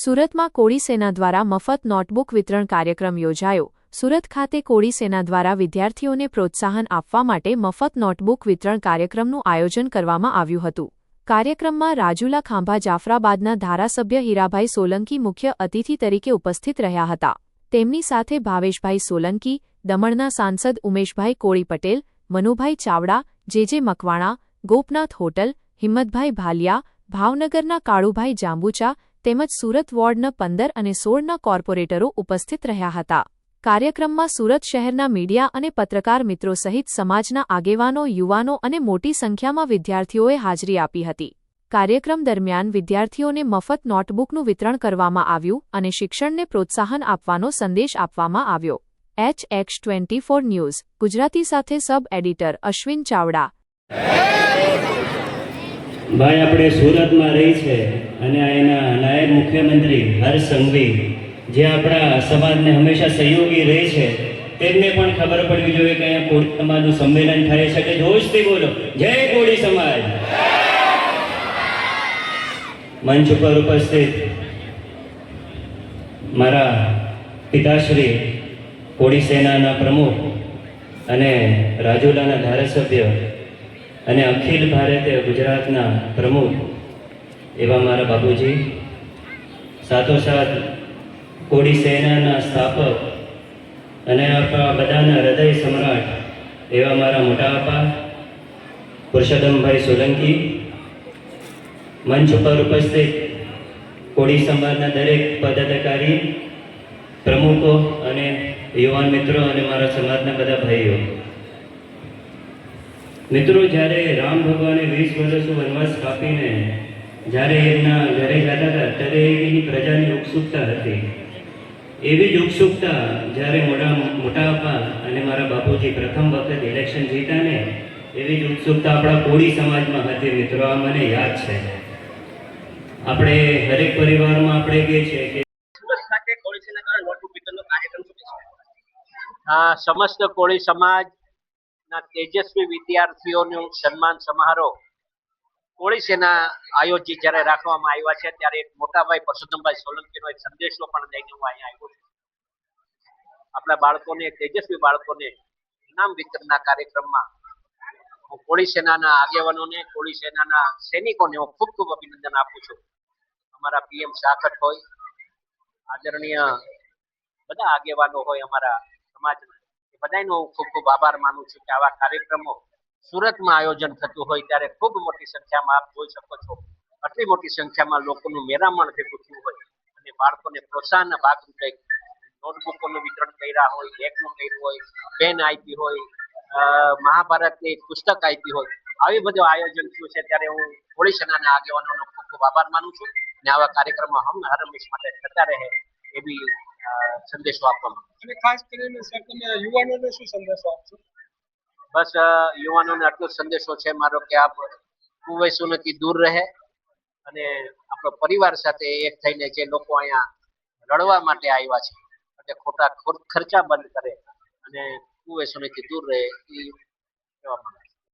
સુરતમાં કોળી સેના દ્વારા મફત નોટબુક વિતરણ કાર્યક્રમ યોજાયો। સુરત ખાતે કોળી સેના દ્વારા વિદ્યાર્થીઓને પ્રોત્સાહન આપવા માટે મફત નોટબુક વિતરણ કાર્યક્રમનું આયોજન કરવામાં આવ્યું હતું। કાર્યક્રમમાં રાજુલા ખાંભા જાફરાબાદના ધારાસભ્ય હીરાભાઈ સોલંકી મુખ્ય અતિથિ તરીકે ઉપસ્થિત રહ્યા હતા। તેમની સાથે ભાવેશભાઈ સોલંકી, દમણના સાંસદ ઉમેશભાઈ કોળી પટેલ, મનુભાઈ ચાવડા, જે મકવાણા, ગોપનાથ હોટલ, હિંમતભાઈ ભાલિયા, ભાવનગરના કાળુભાઈ જાંબુચા તેમજ સુરત વોર્ડના 15 અને 16ના કોર્પોરેટરો ઉપસ્થિત રહ્યા હતા। કાર્યક્રમમાં સુરત શહેરના મીડિયા અને પત્રકાર મિત્રો સહિત સમાજના આગેવાનો, યુવાનો અને મોટી સંખ્યામાં વિદ્યાર્થીઓએ હાજરી આપી હતી। કાર્યક્રમ દરમિયાન વિદ્યાર્થીઓને મફત નોટબુકનું વિતરણ કરવામાં આવ્યું અને શિક્ષણને પ્રોત્સાહન આપવાનો સંદેશ આપવામાં આવ્યો। HX24 ન્યૂઝ ગુજરાતી સાથે સબ એડિટર અશ્વિન ચાવડા। ભાઈ આપણે સુરતમાં રહી છે અને એના નાયબ મુખ્યમંત્રી હર્ષ સંઘવી જે આપણા સમાજને હંમેશા સહયોગી રહે છે, તેમને પણ ખબર પડવી જોઈએ કે અહીંયા કોળી સમાજનું સંમેલન થાય છે કે જોશથી બોલો જય કોળી સમાજ। મંચ ઉપર ઉપસ્થિત મારા પિતાશ્રી કોળી સેનાના પ્રમુખ અને રાજુલાના ધારાસભ્ય અને અખિલ ભારતીય ગુજરાતના પ્રમુખ એવા મારા બાપુજી, સાથોસાથ કોળી સેનાના સ્થાપક અને આપણા બધાના હૃદય સમ્રાટ એવા મારા મોટા બાપા પુરુષોત્તમભાઈ સોલંકી, મંચ ઉપર ઉપસ્થિત કોળી સમાજના દરેક પદાધિકારી, પ્રમુખો અને યુવાન મિત્રો અને મારા સમાજના બધા ભાઈઓ। મિત્રો, જ્યારે રામ ભગવાને 20 વર્ષનો વનવાસ કાપીને જ્યારે એમના ઘરે જતા હતા ત્યારે એની પ્રજાની ઉત્સુકતા હતી। એવી જ ઉત્સુકતા જ્યારે મોટા બાપા અને મારા બાપુજી પ્રથમ વખત ઇલેક્શન જીત્યા ને, એવી જ ઉત્સુકતા આપણા કોળી સમાજમાં હતી। મિત્રો, આ મને યાદ છે। આપણે દરેક પરિવારમાં આપણે કહે છે કે સમસ્ત કોળી સમાજ તેજસ્વી વિદ્યાર્થીઓનું સન્માન સમારોહ કોળી સેના આયોજિત જ્યારે રાખવામાં આવ્યા છે, ત્યારે એક મોટાભાઈ પુરુષોત્તમભાઈ સોલંકીનો એક સંદેશો પણ લઈને હું અહીંયા આવ્યો છું। આપણા બાળકોને, તેજસ્વી બાળકોને ઇનામ વિતરણના કાર્યક્રમમાં હું કોળી સેનાના આગેવાનોને, કોળી સેનાના સૈનિકોને હું ખૂબ ખૂબ અભિનંદન આપું છું। અમારા PM સાખટ હોય, આદરણીય બધા આગેવાનો હોય અમારા સમાજના, બધાનો હું ખૂબ ખૂબ આભાર માનું છું કે આવા કાર્યક્રમો સુરતમાં આયોજન થતું હોય ત્યારે ખૂબ મોટી સંખ્યામાં આપ જોઈ શકો છો, આટલી મોટી સંખ્યામાં લોકોનું મેરામણ ભેગું થયું હોય અને બાળકોને પ્રોત્સાહનના ભાગરૂપે નોટબુકોનું વિતરણ કર્યા હોય, બેગનું કર્યું હોય, પેન આપી હોય, મહાભારતની પુસ્તક આપી હોય, આવી બધું આયોજન થયું છે ત્યારે હું કોળી સેનાના આગેવાનોનો ખૂબ ખૂબ આભાર માનું છું અને આવા કાર્યક્રમો હર હંમેશ માટે થતા રહે એવી સંદેશો આપવામાં। અને ખાસ કરીને સર, તમે યુવાનોને શું સંદેશો આપશો? બસ યુવાનોને આટલો સંદેશો છે મારો કે આપ કુવ્યસનોથી દૂર રહે અને આપણો પરિવાર સાથે એક થઈને જે લોકો અહીંયા લડવા માટે આવ્યા છે એટલે ખોટા ખર્ચા બંધ કરે અને કુવ્યસનોથી દૂર રહે એ કહેવા માંગુ છું।